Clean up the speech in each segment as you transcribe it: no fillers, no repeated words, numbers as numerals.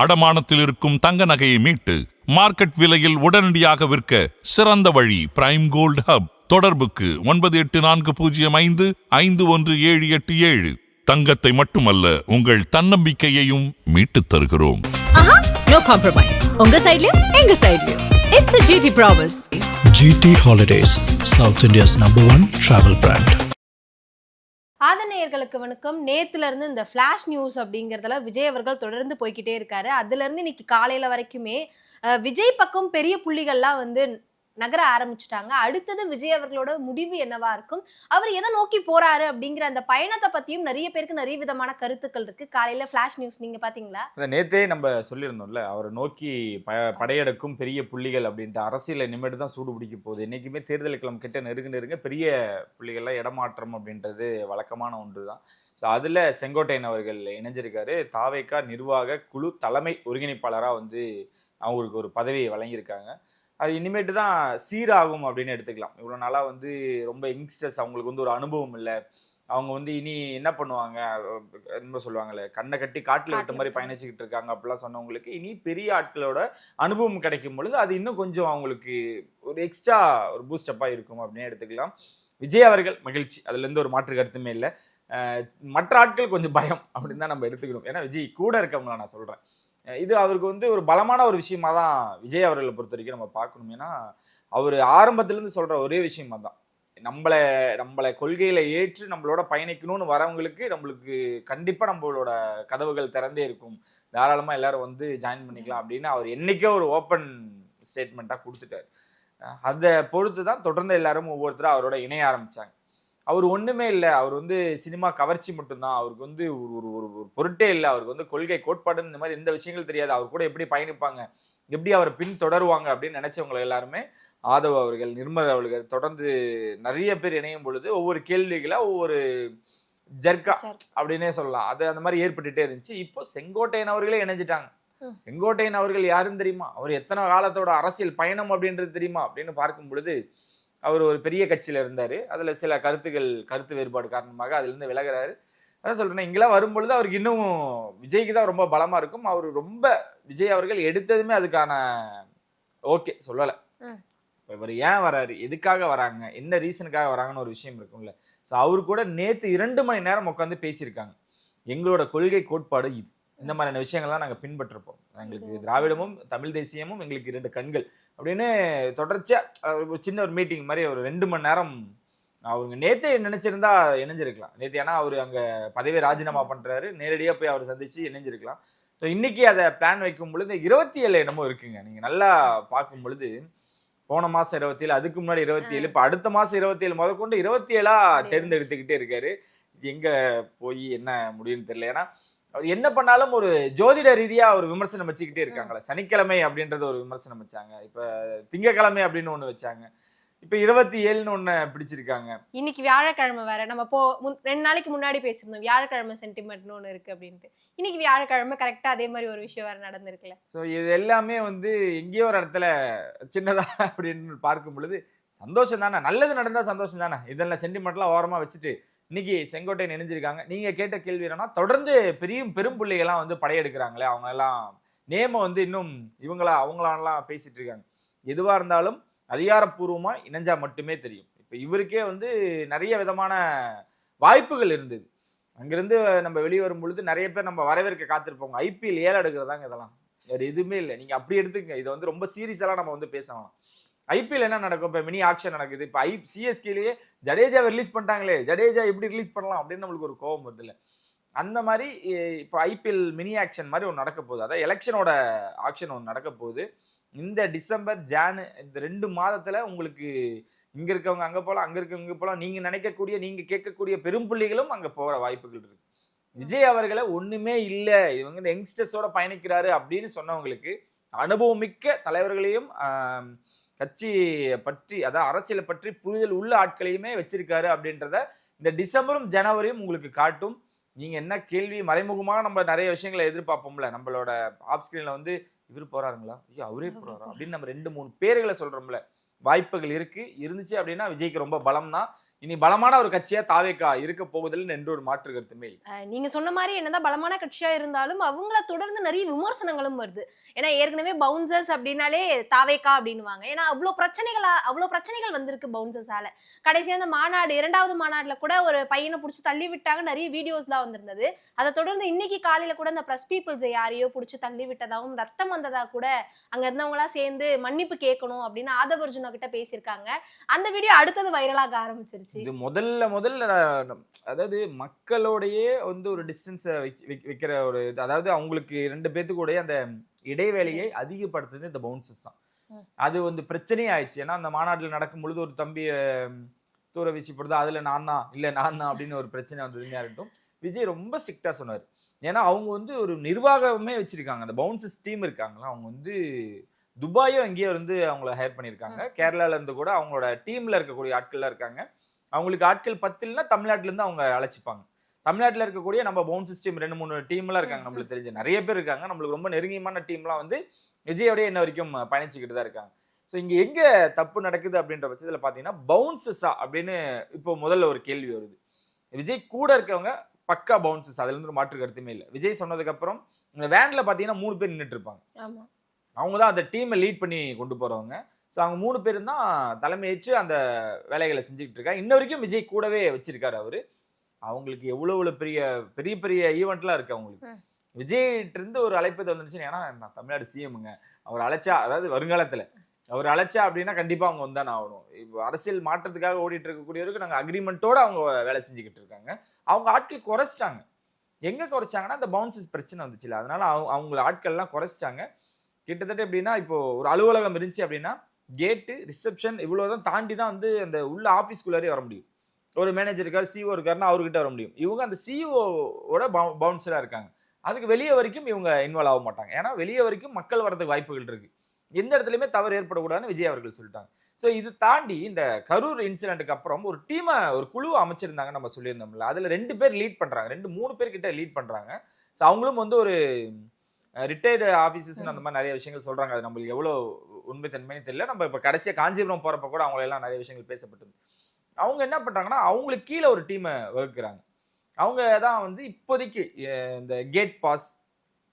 அடமானத்தில் இருக்கும் தங்க நகையை மீட்டு மார்க்கெட் விலையில் உடனடியாக விற்க சிறந்த வழி பிரைம் கோல்ட் ஹப். தொடர்புக்கு 9845551787. தங்கத்தை மட்டுமல்ல, உங்கள் தன்னம்பிக்கையையும் மீட்டுத் தருகிறோம். No compromise. உங்க சைடுலயும் எங்க சைடுலயும். It's a GT promise. GT Holidays, South India's #1 travel brand. ஆதநேயர்களுக்கு வணக்கம். நேத்துல இருந்து இந்த ஃபிளாஷ் நியூஸ் அப்படிங்கறதுல விஜய் அவர்கள் தொடர்ந்து போய்கிட்டே இருக்காரு. அதுல இருந்து இன்னைக்கு காலையில வரைக்குமே விஜய் பக்கம் பெரிய புள்ளிகள்லாம் நகர ஆரம்பிச்சுட்டாங்க. அடுத்தது விஜய் அவர்களோட முடிவு என்னவா இருக்கும், அவர் எதை நோக்கி போறாரு அப்படிங்கிற அந்த பயணத்தை பத்தியும் நிறைய பேருக்கு நிறைய விதமான கருத்துக்கள் இருக்கு. காலையில ஃபிளாஷ் நியூஸ் நீங்க பாத்தீங்களா? நேத்தே நம்ம சொல்லியிருந்தோம்ல, அவரை நோக்கி படையெடுக்கும் பெரிய புள்ளிகள் அப்படின்ட்டு. அரசியல் நிமிடம் தான் சூடு பிடிக்க போகுது. என்னைக்குமே தேர்தல் களம் கிட்ட நெருங்க பெரிய புள்ளிகள்லாம் இடமாற்றம் அப்படின்றது வழக்கமான ஒன்று தான். ஸோ அதில் செங்கோட்டையன் அவர்கள் இணைஞ்சிருக்காரு. தாவேகா நிர்வாக குழு தலைமை ஒருங்கிணைப்பாளராக அவங்களுக்கு ஒரு பதவியை வழங்கியிருக்காங்க. அது இனிமேட்டு தான் சீராகும் அப்படின்னு எடுத்துக்கலாம். இவ்வளோ நாளாக ரொம்ப யங்ஸ்டர்ஸ், அவங்களுக்கு ஒரு அனுபவம் இல்லை. அவங்க இனி என்ன பண்ணுவாங்க, என்ன சொல்லுவாங்கல்ல, கண்ணை கட்டி காட்டில் விட்ட மாதிரி பயணிச்சுக்கிட்டு இருக்காங்க அப்படிலாம் சொன்னவங்களுக்கு இனி பெரிய ஆட்களோட அனுபவம் கிடைக்கும் பொழுது அது இன்னும் கொஞ்சம் அவங்களுக்கு ஒரு எக்ஸ்ட்ரா ஒரு பூஸ்டப்பாக இருக்கும் அப்படின்னு எடுத்துக்கலாம். விஜய் அவர்கள் மகிழ்ச்சி, அதுலேருந்து ஒரு மாற்று கருத்துமே இல்லை. மற்ற ஆட்கள் கொஞ்சம் பயம் அப்படின்னு தான் நம்ம எடுத்துக்கணும். ஏன்னா விஜய் கூட இருக்கவங்கள நான் சொல்கிறேன். இது அவருக்கு ஒரு பலமான ஒரு விஷயமா தான் விஜய் அவர்களை பொறுத்த வரைக்கும் நம்ம பார்க்கணும். ஏன்னா அவர் ஆரம்பத்திலேருந்து சொல்கிற ஒரே விஷயமா தான், நம்மளை கொள்கையில ஏற்று நம்மளோட பயணிக்கணும்னு வரவங்களுக்கு நம்மளுக்கு கண்டிப்பாக நம்மளோட கதவுகள் திறந்தே இருக்கும், தாராளமாக எல்லாரும் ஜாயின் பண்ணிக்கலாம் அப்படின்னு அவர் என்னைக்கோ ஒரு ஓப்பன் ஸ்டேட்மெண்ட்டாக கொடுத்துட்டாரு. அதை பொறுத்து தான் தொடர்ந்து எல்லாரும் ஒவ்வொருத்தரும் அவரோட இணைய ஆரம்பிச்சாங்க. அவர் ஒன்றுமே இல்லை, அவர் சினிமா கவர்ச்சி மட்டும்தான், அவருக்கு ஒரு ஒரு பொருட்டே இல்லை, அவருக்கு கொள்கை கோட்பாடுன்னு இந்த மாதிரி எந்த விஷயங்கள் தெரியாது, அவர் கூட எப்படி பயணிப்பாங்க, எப்படி அவரை பின் தொடருவாங்க அப்படின்னு நினைச்சவங்க எல்லாருமே ஆதவ் அவர்கள், நிர்மல் அவர்கள் தொடர்ந்து நிறைய பேர் இணையும் பொழுது ஒவ்வொரு கேள்விகளா ஒவ்வொரு ஜர்கா அப்படின்னே சொல்லலாம், அது அந்த மாதிரி ஏற்பட்டுட்டே இருந்துச்சு. இப்போ செங்கோட்டையன் அவர்களே இணைஞ்சிட்டாங்க. செங்கோட்டையன் அவர்கள் யாருன்னு தெரியுமா, அவர் எத்தனை காலத்தோட அரசியல் பயணம் அப்படின்றது தெரியுமா அப்படின்னு பார்க்கும் பொழுது, அவர் ஒரு பெரிய கட்சியில இருந்தாரு. அதுல சில கருத்து வேறுபாடு காரணமாக அதுல இருந்து விலகிறாரு. அதான் சொல்றேன், இங்கெல்லாம் வரும்பொழுது அவருக்கு இன்னும் விஜய்க்கு தான் ரொம்ப பலமா இருக்கும். அவர் ரொம்ப விஜய் அவர்கள் எடுத்ததுமே அதுக்கான ஓகே சொல்லலை. இவர் ஏன் வராரு, எதுக்காக வராங்க, என்ன ரீசனுக்காக வராங்கன்னு ஒரு விஷயம் இருக்கும்ல. ஸோ அவரு கூட நேற்று 2 மணி நேரம் உட்காந்து பேசியிருக்காங்க. எங்களோட கொள்கை கோட்பாடு இது, இந்த மாதிரியான விஷயங்கள்லாம் நாங்கள் பின்பற்றிருப்போம், எங்களுக்கு திராவிடமும் தமிழ் தேசியமும் எங்களுக்கு 2 கண்கள் அப்படின்னு தொடர்ச்சியாக சின்ன ஒரு மீட்டிங் மாதிரி ஒரு 2 மணி நேரம் அவங்க நேற்றே நினைச்சிருந்தா இணைஞ்சிருக்கலாம். நேற்று ஏன்னா அவர் அங்கே பதவியை ராஜினாமா பண்ணுறாரு, நேரடியாக போய் அவர் சந்திச்சு இணைஞ்சிருக்கலாம். ஸோ இன்னைக்கு அதை பிளான் வைக்கும் பொழுது 27 இடமும் இருக்குங்க. நீங்கள் நல்லா பார்க்கும் பொழுது போன மாதம் 27, அதுக்கு முன்னாடி 27, இப்போ அடுத்த மாதம் 27 முதற்கொண்டு 27 தேர்ந்தெடுத்துக்கிட்டே இருக்காரு. எங்கே போய் என்ன முடியும்னு தெரியல. ஏன்னா அவர் என்ன பண்ணாலும் ஒரு ஜோதிட ரீதியா ஒரு விமர்சனம் வச்சுக்கிட்டே இருக்காங்களே. சனிக்கிழமை அப்படின்றது ஒரு விமர்சனம் வச்சாங்க, இப்ப திங்கக்கிழமை அப்படின்னு ஒண்ணு வச்சாங்க, இப்ப 27ன்னு ஒண்ணு பிடிச்சிருக்காங்க. இன்னைக்கு வியாழக்கிழமை வேற, நம்ம 2 நாளைக்கு முன்னாடி பேசியிருந்தோம் வியாழக்கிழமை சென்டிமெண்ட்னு ஒண்ணு இருக்கு அப்படின்ட்டு. இன்னைக்கு வியாழக்கிழமை கரெக்டா அதே மாதிரி ஒரு விஷயம் வேற நடந்திருக்குல்ல. ஸோ இது எல்லாமே எங்கேயோ ஒரு இடத்துல சின்னதா அப்படின்னு பார்க்கும் பொழுது சந்தோஷம் தானே, நல்லது நடந்தா சந்தோஷம் தானே. இதெல்லாம் சென்டிமெண்ட்லாம் ஓரமா வச்சுட்டு இன்னைக்கு செங்கோட்டையன் இணைஞ்சிருக்காங்க. நீங்க கேட்ட கேள்வி என்னன்னா, தொடர்ந்து பெரும் புள்ளிகள்லாம் படையெடுக்கிறாங்களே, அவங்க எல்லாம் நேம இன்னும் அவங்களாம் பேசிட்டு இருக்காங்க. எதுவா இருந்தாலும் அதிகாரப்பூர்வமா இணைஞ்சா மட்டுமே தெரியும். இப்ப இவருக்கே நிறைய விதமான வாய்ப்புகள் இருந்தது. அங்கிருந்து நம்ம வெளியே வரும் பொழுது நிறைய பேர் நம்ம வரவேற்க காத்திருப்போம். IPL 7 எடுக்கிறதாங்க இதெல்லாம், வேறு எதுவுமே இல்லை. நீங்க அப்படி எடுத்துக்கங்க, இதை ரொம்ப சீரியஸெல்லாம் நம்ம பேசலாம். IPL என்ன நடக்கும், இப்போ மினி ஆக்ஷன் நடக்குது. இப்போ CSKலேயே ஜடேஜாவை ரிலீஸ் பண்ணிட்டாங்களே, ஜடேஜா எப்படி ரிலீஸ் பண்ணலாம் அப்படின்னு நம்மளுக்கு ஒரு கோபம் வருது இல்லை. அந்த மாதிரி இப்போ IPL மினி ஆக்ஷன் மாதிரி ஒன்று நடக்க போகுது. அதாவது எலெக்ஷனோட ஆக்ஷன் ஒன்று நடக்க போகுது. இந்த டிசம்பர் ஜானு இந்த 2 மாதத்துல உங்களுக்கு இங்க இருக்கவங்க அங்க போகலாம், அங்க இருக்கவங்க இங்கே போகலாம், நீங்க நினைக்கக்கூடிய நீங்க கேட்கக்கூடிய பெரும் புள்ளிகளும் அங்க போகிற வாய்ப்புகள் இருக்கு. விஜய் அவர்களை ஒண்ணுமே இல்லை, இவங்க இந்த யங்ஸ்டர்ஸோட பயணிக்கிறாரு அப்படின்னு சொன்னவங்களுக்கு அனுபவமிக்க தலைவர்களையும் கட்சியை பற்றி, அதாவது அரசியலை பற்றி புரிதல் உள்ள ஆட்களையுமே வச்சிருக்காரு அப்படின்றத இந்த டிசம்பரும் ஜனவரியும் உங்களுக்கு காட்டும். நீங்க என்ன கேள்வி மறைமுகமாக நம்ம நிறைய விஷயங்களை எதிர்பார்ப்போம்ல, நம்மளோட ஆஃப் ஸ்கிரீன்ல இவர் போறாருங்களா, ஐயோ அவரே போறாரா அப்படின்னு நம்ம 2-3 பேர்களை சொல்றோம்ல. வாய்ப்புகள் இருந்துச்சு அப்படின்னா விஜய்க்கு ரொம்ப பலம் தான். இனி பலமான ஒரு கட்சியா தாவேகா இருக்க போகுதுன்னு என்ற ஒரு மாற்று கருத்துமே இல்லை. நீங்க சொன்ன மாதிரி என்னதான் பலமான கட்சியா இருந்தாலும் அவங்கள தொடர்ந்து நிறைய விமர்சனங்களும் வருது. ஏன்னா ஏற்கனவே பவுன்சர்ஸ் அப்படின்னாலே தாவேகா அப்படின்னுவாங்க. ஏன்னா அவ்வளவு பிரச்சனைகள் வந்திருக்கு பவுன்சர்ஸால. கடைசியா அந்த மாநாடு 2வது மாநாடுல கூட ஒரு பையனை புடிச்சு தள்ளி விட்டாங்க, நிறைய வீடியோஸ்லாம் வந்திருந்தது. அதை தொடர்ந்து இன்னைக்கு காலையில கூட இந்த பிரஸ் பீப்புள்ஸ் யாரையோ புடிச்சு தள்ளி விட்டதாகவும் ரத்தம் வந்ததா கூட அங்க இருந்தவங்க எல்லாம் சேர்ந்து மன்னிப்பு கேட்கணும் அப்படின்னு ஆதவ் அர்ஜுனா கிட்ட பேசியிருக்காங்க. அந்த வீடியோ அடுத்தது வைரலாக ஆரம்பிச்சிருச்சு. இது முதல்ல அதாவது மக்களோடயே வந்து ஒரு டிஸ்டன்ஸை வைக்கிற ஒரு இது. அதாவது அவங்களுக்கு 2 பேத்துக்கூட அந்த இடைவேளையை அதிகப்படுத்துறது இந்த பவுன்சஸ் தான். அது வந்து பிரச்சனையே ஆயிடுச்சு. ஏன்னா அந்த மாநாட்டில் நடக்கும் பொழுது ஒரு தம்பி தூர வீசி போடுறது, அதுல நான் தான் அப்படின்னு ஒரு பிரச்சனை வந்ததுன்னு இருக்கட்டும். விஜய் ரொம்ப ஸ்ட்ரிக்டா சொன்னார். ஏன்னா அவங்க வந்து ஒரு நிர்வாகமே வச்சிருக்காங்க. அந்த பவுன்சஸ் டீம் இருக்காங்களா, அவங்க வந்து துபாயோ எங்கேயோ வந்து அவங்கள ஹையர் பண்ணியிருக்காங்க. கேரளால இருந்து கூட அவங்களோட டீம்ல இருக்கக்கூடிய ஆட்கள்லாம் இருக்காங்க. அவங்களுக்கு ஆட்கள் 10 இல்லைன்னா தமிழ்நாட்டுல இருந்து அவங்க அழைச்சிப்பாங்க. தமிழ்நாட்டில் இருக்கக்கூடிய நம்ம பவுன்சஸ் டீம் 2-3 டீம்லாம் இருக்காங்க. நம்மளுக்கு தெரிஞ்ச நிறைய பேர் இருக்காங்க. நம்மளுக்கு ரொம்ப நெருங்கியமான டீம்லாம் வந்து விஜயோடய இன்ன வரைக்கும் பயணிச்சுக்கிட்டு தான் இருக்காங்க. ஸோ இங்க எங்க தப்பு நடக்குது அப்படின்ற பட்சத்துல பாத்தீங்கன்னா பவுன்சஸா அப்படின்னு இப்போ முதல்ல ஒரு கேள்வி வருது. விஜய் கூட இருக்கவங்க பக்கா பவுன்சஸ், அதுல இருந்து ஒரு மாற்று கருத்துமே இல்லை. விஜய் சொன்னதுக்கு அப்புறம் இந்த வேன்ல பாத்தீங்கன்னா 3 பேர் நின்றுட்டு இருப்பாங்க. அவங்க தான் அந்த டீமை லீட் பண்ணி கொண்டு போறவங்க. ஸோ அவங்க 3 பேரும் தான் தலைமையேற்று அந்த வேலைகளை செஞ்சுக்கிட்டு இருக்காங்க. இன்ன வரைக்கும் விஜய் கூடவே வச்சிருக்காரு அவரு. அவங்களுக்கு எவ்வளவு பெரிய ஈவெண்ட்லாம் இருக்கு அவங்களுக்கு. விஜய்கிட்ட இருந்து ஒரு அழைப்பு வந்துருச்சுன்னு, ஏன்னா நான் தமிழ்நாடு சிஎம்ங்க, அவர் அழைச்சா, அதாவது வருங்காலத்துல அவர் அழைச்சா அப்படின்னா கண்டிப்பா அவங்க வந்தானே ஆகணும். இப்போ அரசியல் மாற்றத்துக்காக ஓடிட்டு இருக்கக்கூடியவருக்கு நாங்கள் அக்ரிமெண்ட்டோட அவங்க வேலை செஞ்சுக்கிட்டு இருக்காங்க. அவங்க ஆட்கள் குறைச்சிட்டாங்க. எங்க குறைச்சாங்கன்னா இந்த பவுன்சஸ் பிரச்சனை வந்துச்சுல, அதனால அவங்க ஆட்கள்லாம் குறைச்சிட்டாங்க. கிட்டத்தட்ட எப்படின்னா இப்போ ஒரு அலுவலகம் இருந்துச்சு அப்படின்னா கேட்டு ரிசப்ஷன் இவ்வளவுதான் தாண்டி தான் வந்து அந்த உள்ள ஆஃபீஸ்குள்ளாரே வர முடியும். ஒரு மேனேஜர் இருக்காரு, சிஓ இருக்காருன்னா அவர்கிட்ட வர முடியும். இவங்க அந்த சிஓட பவுன்சரா இருக்காங்க. அதுக்கு வெளியே வரைக்கும் இவங்க இன்வால்வ் ஆக மாட்டாங்க. ஏன்னா வெளியே வரைக்கும் மக்கள் வரதுக்கு வாய்ப்புகள் இருக்கு. எந்த இடத்துலையுமே தவறு ஏற்படக்கூடாதுன்னு விஜய் அவர்கள் சொல்லிட்டாங்க. ஸோ இது தாண்டி இந்த கரூர் இன்சிடென்ட்டுக்கு அப்புறம் ஒரு ஒரு குழு அமைச்சிருந்தாங்க, நம்ம சொல்லியிருந்தோம்ல. அதுல 2 பேர் லீட் பண்றாங்க, 2-3 பேர் கிட்ட லீட் பண்றாங்க. ஸோ அவங்களும் வந்து ஒரு ரிட்டையர்டு ஆஃபீஸர்ஸ் அந்த மாதிரி நிறைய விஷயங்கள் சொல்றாங்க. அது நம்மளுக்கு எவ்வளவு உண்மைத்தன்மைன்னு தெரியல. நம்ம இப்ப கடைசியா காஞ்சிபுரம் போறப்ப கூட அவங்க எல்லாம் நிறைய விஷயங்கள் பேசப்பட்டது. அவங்க என்ன பண்றாங்கன்னா அவங்களுக்கு கீழே ஒரு டீமை வகுக்கிறாங்க. அவங்க தான் வந்து இப்போதைக்கு இந்த கேட் பாஸ்,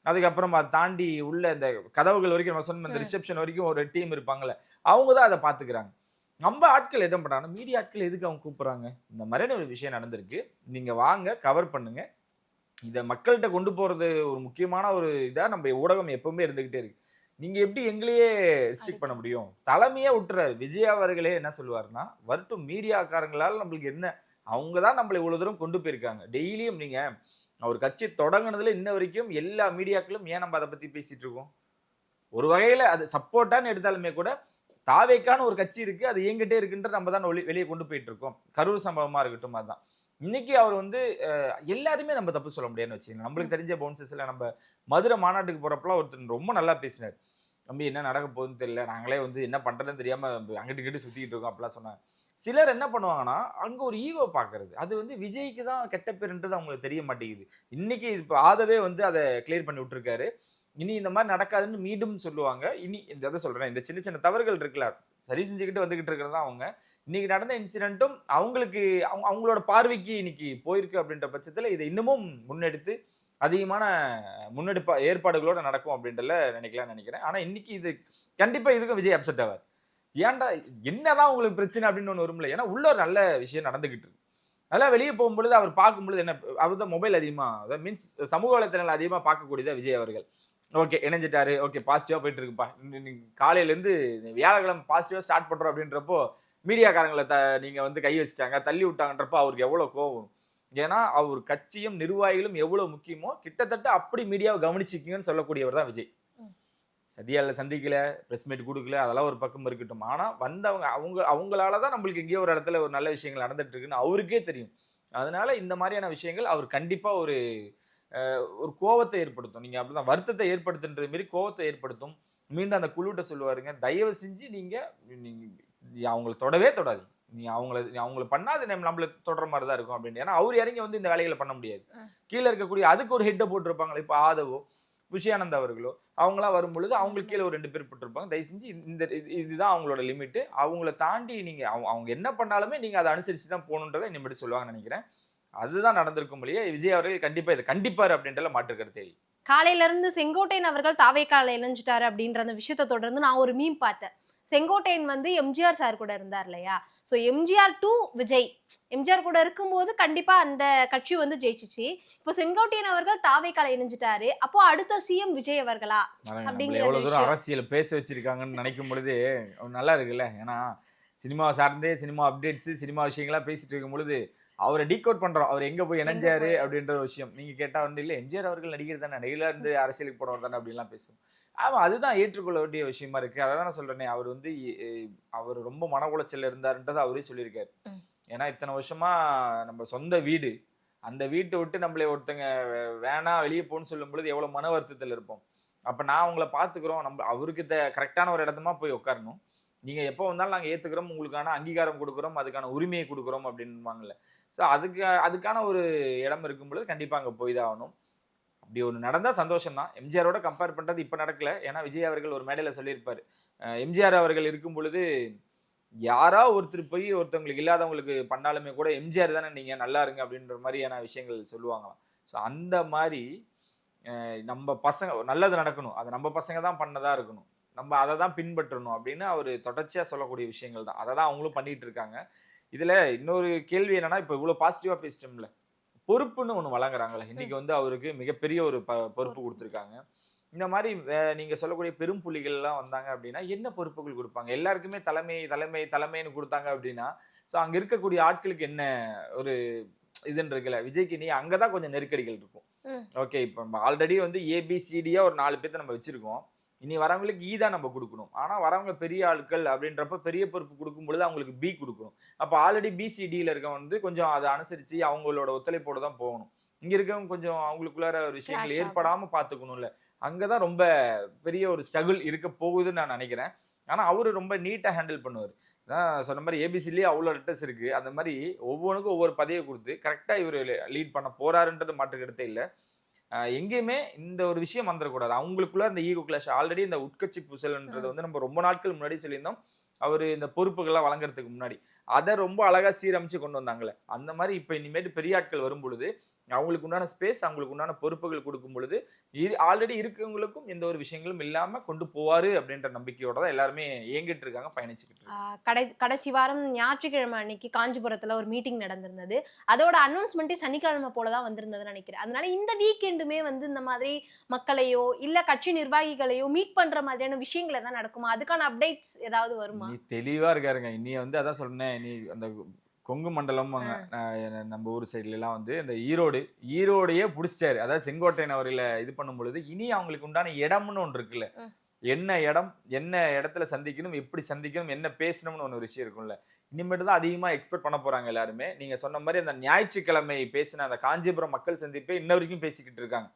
அதுக்கப்புறம் அதை தாண்டி உள்ள இந்த கதவுகள் வரைக்கும் நம்ம சொன்ன இந்த ரிசப்ஷன் வரைக்கும் ஒரு டீம் இருப்பாங்கல்ல, அவங்க தான் அதை பாத்துக்கிறாங்க. நம்ம ஆட்கள் என்ன பண்றாங்கன்னா, மீடியா ஆட்கள் எதுக்கு அவங்க கூப்பிடுறாங்க, இந்த மாதிரியான ஒரு விஷயம் நடந்திருக்கு, நீங்க வாங்க கவர் பண்ணுங்க, இதை மக்கள்கிட்ட கொண்டு போறது ஒரு முக்கியமான ஒரு இதா நம்ம ஊடகம் எப்பவுமே இருந்துகிட்டே இருக்கு. நீங்க எப்படி எங்களையே ஸ்டிக் பண்ண முடியும்? தலைமையே விட்டுறாரு. விஜய் அவர்களே என்ன சொல்லுவாருன்னா, வரட்டும் மீடியாக்காரங்களால நம்மளுக்கு என்ன, அவங்க தான் நம்மளை இவ்வளவு தூரம் கொண்டு போயிருக்காங்க. டெய்லியும் நீங்க அவர் கட்சி தொடங்கினதுல இன்ன வரைக்கும் எல்லா மீடியாக்களும் ஏன் நம்ம அதை பத்தி பேசிட்டு இருக்கோம்? ஒரு வகையில அது சப்போர்ட்டான்னு எடுத்தாலுமே கூட தாவேக்கான ஒரு கட்சி இருக்கு, அது இயங்கிட்டே இருக்குன்ற நம்ம தான் வெளியே கொண்டு போயிட்டு இருக்கோம். கரூர் சம்பவமா இருக்கட்டும், அதுதான் இன்னைக்கு அவர் வந்து எல்லாருமே நம்ம தப்பு சொல்ல முடியாதுன்னு வச்சுக்கோங்க. நம்மளுக்கு தெரிஞ்ச பவுன்சஸ்ல நம்ம மதுரை மாநாட்டுக்கு போறப்பலாம் ஒருத்தர் ரொம்ப நல்லா பேசினார். தம்பி என்ன நடக்க போகுதுன்னு தெரியல, நாங்களே வந்து என்ன பண்றதுன்னு தெரியாம அங்கிட்டு இங்கிட்டு சுத்திக்கிட்டு இருக்கோம் அப்படிலாம் சொன்னாங்க. சிலர் என்ன பண்ணுவாங்கன்னா அங்க ஒரு ஈகோ பாக்குறது, அது வந்து விஜய்க்கு தான் கெட்ட பேருன்றது அவங்களுக்கு தெரிய மாட்டேங்குது. இன்னைக்கு இப்ப ஆதவே வந்து அதை கிளியர் பண்ணி விட்டுருக்காரு. இனி இந்த மாதிரி நடக்காதுன்னு மீண்டும் சொல்லுவாங்க. இனி இந்த சொல்றேன், இந்த சின்ன சின்ன தவறுகள் இருக்குல்ல, சரி செஞ்சுக்கிட்டு வந்துகிட்டு இருக்கிறதா அவங்க. இன்னைக்கு நடந்த இன்சிடென்ட்டும் அவங்களுக்கு அவங்களோட பார்வைக்கு இன்னைக்கு போயிருக்கு அப்படின்ற பட்சத்துல இதை இன்னமும் முன்னெடுத்து அதிகமான முன்னெடுப்பா ஏற்பாடுகளோட நடக்கும் அப்படின்றல நினைக்கிறேன். ஆனா இன்னைக்கு இது கண்டிப்பா இதுக்கும் விஜய் அப்செட் ஆவார். ஏன்டா என்னதான் உங்களுக்கு பிரச்சனை அப்படின்னு ஒண்ணு வரும்ல. ஏன்னா உள்ள ஒரு நல்ல விஷயம் நடந்துகிட்டு இருக்கு. அதெல்லாம் வெளியே போகும்பொழுது அவர் பார்க்கும்பொழுது என்ன, அவர் தான் மொபைல் அதிகமா, மீன்ஸ் சமூக வலைத்தளங்கள் அதிகமா பார்க்கக்கூடியதா விஜய் அவர்கள். ஓகே இணைஞ்சிட்டாரு, ஓகே பாசிட்டிவா போயிட்டு இருக்குப்பா, காலையில இருந்து வியாழக்கிழமை பாசிட்டிவா ஸ்டார்ட் பண்றோம் அப்படின்றப்போ மீடியாக்காரங்களை நீங்க வந்து கை வச்சுட்டாங்க, தள்ளி விட்டாங்கன்றப்போ அவருக்கு எவ்வளவு கோவம். ஏன்னா அவர் கட்சியும் நிர்வாகிகளும் எவ்வளவு முக்கியமோ கிட்டத்தட்ட அப்படி மீடியாவை கவனிச்சிருக்கீங்கன்னு சொல்லக்கூடியவர் தான் விஜய். சதியால சந்திக்கல, பிரஸ் மீட் கொடுக்கல, அதெல்லாம் ஒரு பக்கம் இருக்கட்டும். ஆனா வந்தவங்க அவங்களாலதான் நம்மளுக்கு எங்கேயோ ஒரு இடத்துல ஒரு நல்ல விஷயங்கள் நடந்துட்டு இருக்குன்னு அவருக்கே தெரியும். அதனால இந்த மாதிரியான விஷயங்கள் அவர் கண்டிப்பா ஒரு கோவத்தை ஏற்படுத்தும். நீங்க அப்படிதான் வருத்தத்தை ஏற்படுத்துன்றது மாரி கோவத்தை ஏற்படுத்தும். மீண்டும் அந்த குழுட்ட சொல்லுவாருங்க, தயவு செஞ்சு நீங்க அவங்களை தொடவே தொடாது, நீ அவங்கள பண்ணா அது நம்மள தொடர மாதிரி தான் இருக்கும் அப்படின்னு. ஏன்னா அவர் இறங்கி வந்து இந்த வேலைகளை பண்ண முடியாது. கீழே இருக்கக்கூடிய அதுக்கு ஒரு ஹெட்டை போட்டிருப்பாங்களே, இப்போ ஆதவோ புஷியானந்த் அவர்களோ அவங்களாம் வரும்பொழுது அவங்களுக்கு கீழே ஒரு 2 பேர் போட்டிருப்பாங்க. தயவு செஞ்சு இதுதான் அவங்களோட லிமிட். அவங்கள தாண்டி நீங்க அவங்க என்ன பண்ணாலுமே நீங்க அதை அனுசரிச்சு தான் போகணுன்றதை இனிமேட்டு சொல்லுவாங்கன்னு நினைக்கிறேன். அதுதான் நடந்திருக்கும் இல்லையா? விஜய் அவர்கள் கண்டிப்பா இதை கண்டிப்பார் அப்படின்றல மாற்று கருத்தே இல்லை. காலையில இருந்து செங்கோட்டையன் அவர்கள் தாவேக்கால இணைஞ்சிட்டாரு அப்படின்ற அந்த விஷயத்தை தொடர்ந்து நான் ஒரு மீம் பார்த்தேன். செங்கோட்டையன் வந்து எம்ஜிஆர் சார் கூட இருந்தார் இல்லையா? சோ எம்ஜிஆர் டு விஜய், எம்ஜிஆர் கூட இருக்கும்போது கண்டிப்பா அந்த கட்சி வந்து ஜெயிச்சிச்சு. இப்போ செங்கோட்டையன் அவர்கள் தாவேக்கால இணைஞ்சிட்டாரு, அப்போ அடுத்த சிஎம் விஜய் அவர்களா அப்படிங்கிற எவ்வளவு தூரம் அரசியல் பேச வச்சிருக்காங்கன்னு நினைக்கும் பொழுது நல்லா இருக்குல்ல. ஏன்னா சினிமா சார்ந்தே சினிமா அப்டேட்ஸ் சினிமா விஷயங்களா பேசிட்டு இருக்கும் பொழுது அவரை டீகோட் பண்றோம். அவர் எங்க போய் இணைஞ்சாரு அப்படின்ற விஷயம் நீங்க கேட்டா வந்து இல்ல எம்ஜிஆர் அவர்கள் நடிகர் தானே, நடிகரா இருந்து அரசியலுக்கு போனவர் தானே அப்படின்லாம் பேசுவோம். ஆமா, அதுதான் ஏற்றுக்கொள்ள வேண்டிய விஷயமா இருக்கு. அதான் நான் சொல்றேனே, அவர் வந்து அவர் ரொம்ப மன உளைச்சல்ல இருந்தாருன்றதை அவரே சொல்லியிருக்காரு. ஏன்னா இத்தனை வருஷமா நம்ம சொந்த வீடு, அந்த வீட்டை விட்டு நம்மளை ஒருத்தங்க வேணா வெளியே போன்னு சொல்லும் பொழுது எவ்வளவு மன வருத்தத்தில் இருப்போம். அப்ப நான் உங்களை பாத்துக்கிறோம், நம்ம அவருக்கு கரெக்டான ஒரு இடமா போய் உட்காரணும். நீங்க எப்போ வந்தாலும் நாங்க ஏத்துக்கிறோம், உங்களுக்கான அங்கீகாரம் கொடுக்குறோம், அதுக்கான உரிமையை கொடுக்குறோம் அப்படின்வாங்கல்ல. ஸோ அதுக்கான ஒரு இடம் இருக்கும் பொழுது கண்டிப்பா அங்க போய் தான் ஆகணும். அப்படி ஒன்று நடந்தா சந்தோஷம் தான். எம்ஜிஆரோட கம்பேர் பண்றது இப்ப நடக்கல. ஏன்னா விஜய் அவர்கள் ஒரு மேடையில சொல்லியிருப்பாரு, எம்ஜிஆர் அவர்கள் இருக்கும் பொழுது யாரா ஒருத்தர் போய் ஒருத்தவங்களுக்கு இல்லாதவங்களுக்கு பண்ணாலுமே கூட எம்ஜிஆர் தானே நீங்க நல்லா இருங்க அப்படின்ற மாதிரியான விஷயங்கள் சொல்லுவாங்களாம். ஸோ அந்த மாதிரி நம்ம பசங்க நல்லது நடக்கணும், அது நம்ம பசங்க தான் பண்ணதா இருக்கணும், நம்ம அதை தான் பின்பற்றணும் அப்படின்னு அவர் தொடர்ச்சியா சொல்லக்கூடிய விஷயங்கள் தான். அதை தான் அவங்களும் பண்ணிட்டு இருக்காங்க. இதுல இன்னொரு கேள்வி என்னன்னா, இப்ப இவ்வளவு பாசிட்டிவா பேசிட்டோம்ல, பொறுப்புன்னு ஒண்ணு வழங்குறாங்கல்ல. இன்னைக்கு வந்து அவருக்கு மிகப்பெரிய ஒரு பொறுப்பு கொடுத்துருக்காங்க. இந்த மாதிரி நீங்க சொல்லக்கூடிய பெரும் புள்ளிகள் எல்லாம் வந்தாங்க அப்படின்னா என்ன பொறுப்புகள் கொடுப்பாங்க? எல்லாருக்குமே தலைமைன்னு கொடுத்தாங்க அப்படின்னா ஸோ அங்க இருக்கக்கூடிய ஆட்களுக்கு என்ன ஒரு இதுன்னு இருக்குல்ல. விஜய்க்கு நீ அங்கதான் கொஞ்சம் நெருக்கடிகள் இருக்கும். ஓகே, இப்ப நம்ம ஆல்ரெடி வந்து ஏபிசிடியா ஒரு 4 பேர்த்த நம்ம வச்சிருக்கோம். இனி வரவங்களுக்கு ஈ தான் நம்ம கொடுக்கணும். ஆனா வரவங்க பெரிய ஆட்கள் அப்படின்றப்ப பெரிய பொறுப்பு கொடுக்கும் பொழுது அவங்களுக்கு பி கொடுக்கணும். அப்ப ஆல்ரெடி பிசிடியில இருக்கவங்க வந்து கொஞ்சம் அதை அனுசரிச்சு அவங்களோட ஒத்துழைப்போட தான் போகணும். இங்க இருக்கவங்க கொஞ்சம் அவங்களுக்குள்ளார ஒரு விஷயங்கள் ஏற்படாம பாத்துக்கணும்ல. அங்கதான் ரொம்ப பெரிய ஒரு ஸ்ட்ரகிள் இருக்க போகுதுன்னு நான் நினைக்கிறேன். ஆனா அவரு ரொம்ப நீட்டா ஹேண்டில் பண்ணுவார். சொன்ன மாதிரி ஏபிசிலேயே அவ்வளோ லெட்டர்ஸ் இருக்கு. அந்த மாதிரி ஒவ்வொன்றுக்கும் ஒவ்வொரு பதவியை கொடுத்து கரெக்டா இவர் லீட் பண்ண போறாருன்றது மாற்று கருத்தே இல்லை. எங்கேயுமே இந்த ஒரு விஷயம் வந்துடக்கூடாது. அவங்களுக்குள்ள இந்த ஈகோ கிளாஷ் ஆல்ரெடி இந்த உட்கட்சி பூசல்ன்றது வந்து நம்ம ரொம்ப நாட்கள் முன்னாடி சொல்லியிருந்தோம். அவர் இந்த பொறுப்புகள்லாம் வழங்குறதுக்கு முன்னாடி அதை ரொம்ப அழகா சீரமைச்சு கொண்டு வந்தாங்களே, அந்த மாதிரி இப்ப இனிமேட்டு பெரிய ஆட்கள் வரும் பொழுது அவங்களுக்கு உண்டான ஸ்பேஸ், அவங்களுக்கு உண்டான பொறுப்புகள் கொடுக்கும் பொழுது ஆல்ரெடி இருக்கவங்களுக்கும் எந்த ஒரு விஷயங்களும் இல்லாம கொண்டு போவாரு அப்படின்ற நம்பிக்கையோட தான் எல்லாருமே இயங்கிட்டு இருக்காங்க, பயணிச்சுக்கிட்டு இருக்காங்க. கடைசி வாரம் ஞாயிற்றுக்கிழமை அன்னைக்கு காஞ்சிபுரத்துல ஒரு மீட்டிங் நடந்திருந்தது. அதோட அனௌன்ஸ்மெண்ட்டே சனிக்கிழமை போலதான் வந்திருந்ததுன்னு நினைக்கிறேன். அதனால இந்த வீக்கெண்டுமே வந்து இந்த மாதிரி மக்களையோ இல்ல கட்சி நிர்வாகிகளையோ மீட் பண்ற மாதிரியான விஷயங்கள் எதாவது நடக்குமா? அதுக்கான அப்டேட்ஸ் ஏதாவது வருமா? தெளிவா இருக்காருங்க. இனி வந்து அதான் சொன்னேன், நீ அந்த கொங்கு மண்டலம் நம்ம ஊர் சைட்ல எல்லாம் வந்து இந்த ஈரோடையே புடிச்சிட்டாரு. அதாவது செங்கோட்டையன் அவர்களை இது பண்ணும் பொழுது இனி அவங்களுக்கு உண்டான இடம்னு ஒன்று இருக்குல்ல, என்ன இடம், என்ன இடத்துல சந்திக்கணும், எப்படி சந்திக்கணும், என்ன பேசணும்னு ஒன்று விஷயம் இருக்கும்ல. இனிமேட்டு தான் அதிகமா எக்ஸ்பெக்ட் பண்ண போறாங்க எல்லாருமே. நீங்க சொன்ன மாதிரி அந்த ஞாயிற்றுக்கிழமை பேசின அந்த காஞ்சிபுரம் மக்கள் சந்திப்பை இன்ன வரைக்கும் பேசிக்கிட்டு இருக்காங்க.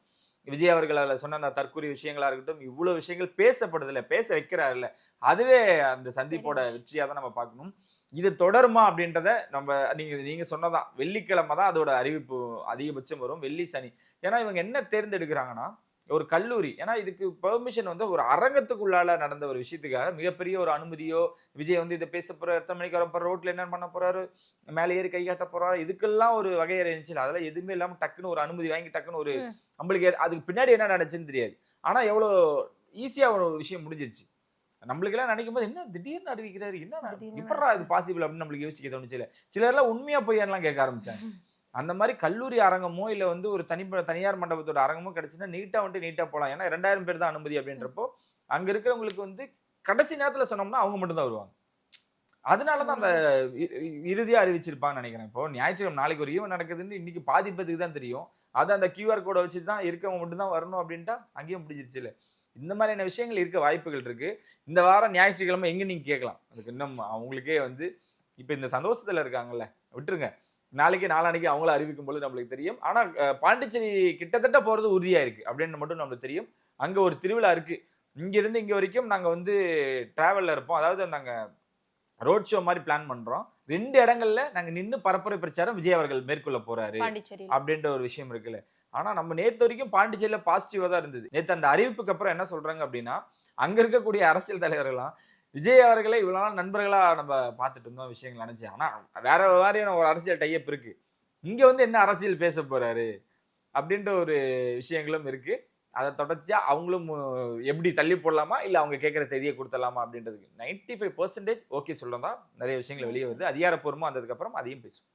விஜய் அவர்கள் அதில் சொன்ன அந்த தற்கொலை விஷயங்களா இருக்கட்டும், இவ்வளவு விஷயங்கள் பேசப்படுதில்ல, பேச வைக்கிறாருல்ல, அதுவே அந்த சந்திப்போட வெற்றியா தான் நம்ம பார்க்கணும். இது தொடருமா அப்படின்றத நம்ம நீங்க சொன்னதான் வெள்ளிக்கிழமை தான் அதோட அறிவிப்பு அதிகபட்சம் வரும், வெள்ளி சனி. ஏன்னா இவங்க என்ன தேர்ந்தெடுக்கிறாங்கன்னா ஒரு கல்லூரி, ஏன்னா இதுக்கு பெர்மிஷன் வந்து ஒரு அரங்கத்துக்குள்ளால நடந்த ஒரு விஷயத்துக்காக மிகப்பெரிய ஒரு அனுமதியோ, விஜய் வந்து இதை பேச போற, எத்தனை மணிக்கு வர போற, ரோட்ல என்ன பண்ண போறாரு, மேலே ஏறி கை காட்ட போறாரு, இதுக்கெல்லாம் ஒரு வகையறை இருந்துச்சு. அதெல்லாம் எதுவுமே இல்லாம டக்குன்னு ஒரு அனுமதி வாங்கி டக்குன்னு ஒரு நம்மளுக்கு அதுக்கு பின்னாடி என்ன நடந்துச்சுன்னு தெரியாது. ஆனா எவ்வளவு ஈஸியா ஒரு விஷயம் முடிஞ்சிருச்சு. நம்மளுக்கு எல்லாம் நினைக்கும் போது என்ன திடீர்னு அறிவிக்கிறாரு, என்ன இப்படா இது பாசிபிள் அப்படின்னு நம்மளுக்கு யோசிக்க தோணுச்சு. சிலர்லாம் உண்மையா போய் எல்லாம் கேட்க ஆரம்பிச்சாங்க. அந்த மாதிரி கல்லூரி அரங்கமோ இல்ல வந்து ஒரு தனியார் மண்டபத்தோட அரங்கமோ கிடைச்சுன்னா நீட்டா வந்துட்டு நீட்டா போலாம். ஏன்னா 2000 பேர் தான் அனுமதி அப்படின்றப்போ அங்க இருக்கிறவங்களுக்கு வந்து கடைசி நேரத்துல சொன்னோம்னா அவங்க மட்டும் தான் வருவாங்க. அதனாலதான் அந்த இறுதியா அறிவிச்சிருப்பாங்கன்னு நினைக்கிறேன். இப்போ ஞாயிற்றுக்கிழமை நாளைக்கு ஒரு ஈவென்ட் நடக்குதுன்னு இன்னைக்கு பாதிப்பதுக்கு தான் தெரியும். அது அந்த QR கோடை வச்சுட்டு தான் இருக்கவங்க மட்டும் தான் வரணும் அப்படின்ட்டா அங்கேயும் முடிஞ்சிருச்சு இல்ல. இந்த மாதிரியான விஷயங்கள் இருக்க வாய்ப்புகள் இருக்கு. இந்த வாரம் ஞாயிற்றுக்கிழமை எங்க நீங்க கேட்கலாம். அதுக்கு இன்னும் அவங்களுக்கே வந்து இப்ப இந்த சந்தோஷத்துல இருக்காங்கல்ல, விட்டுருங்க. நாளைக்கு நாளானைக்கு அவங்கள அறிவிக்கும் பொழுது நம்மளுக்கு தெரியும். ஆனா பாண்டிச்சேரி கிட்டத்தட்ட போறது உறுதியா இருக்கு அப்படின்னு மட்டும் நம்மளுக்கு தெரியும். அங்க ஒரு திருவிழா இருக்கு. இங்க இருந்து இங்க வரைக்கும் நாங்க வந்து டிராவல்ல இருப்போம். அதாவது நாங்க ரோட் ஷோ மாதிரி பிளான் பண்றோம். 2 இடங்கள்ல நாங்க நின்று பரப்புரை பிரச்சாரம் விஜய் அவர்கள் மேற்கொள்ள போறாரு அப்படின்ற ஒரு விஷயம் இருக்குல்ல. ஆனா நம்ம நேத்து வரைக்கும் பாண்டிச்சேரியில பாசிட்டிவா தான் இருந்தது. நேத்து அந்த அறிவிப்புக்கு அப்புறம் என்ன சொல்றாங்க அப்படின்னா, அங்க இருக்கக்கூடிய அரசியல் தலைவர்கள்லாம் விஜய் அவர்களை இவ்வளவு நாள் நண்பர்களா நம்ம பார்த்துட்டு இருந்தோம், விஷயங்கள் நினைச்சு. ஆனா வேற மாதிரியான ஒரு அரசியல் டைப் இருக்கு. இங்க வந்து என்ன அரசியல் பேச போறாரு அப்படின்ற ஒரு விஷயங்களும் இருக்கு. அதை தொடர்ச்சியா அவங்களும் எப்படி தள்ளி போடலாமா இல்ல அவங்க கேட்கிற செய்தியை கொடுத்துடலாமா அப்படின்றதுக்கு 95% ஓகே சொல்லலாம். நிறைய விஷயங்கள் வெளியே வருது. அதிகாரப்பூர்வமா வந்ததுக்கு அப்புறம் அதையும் பேசும்.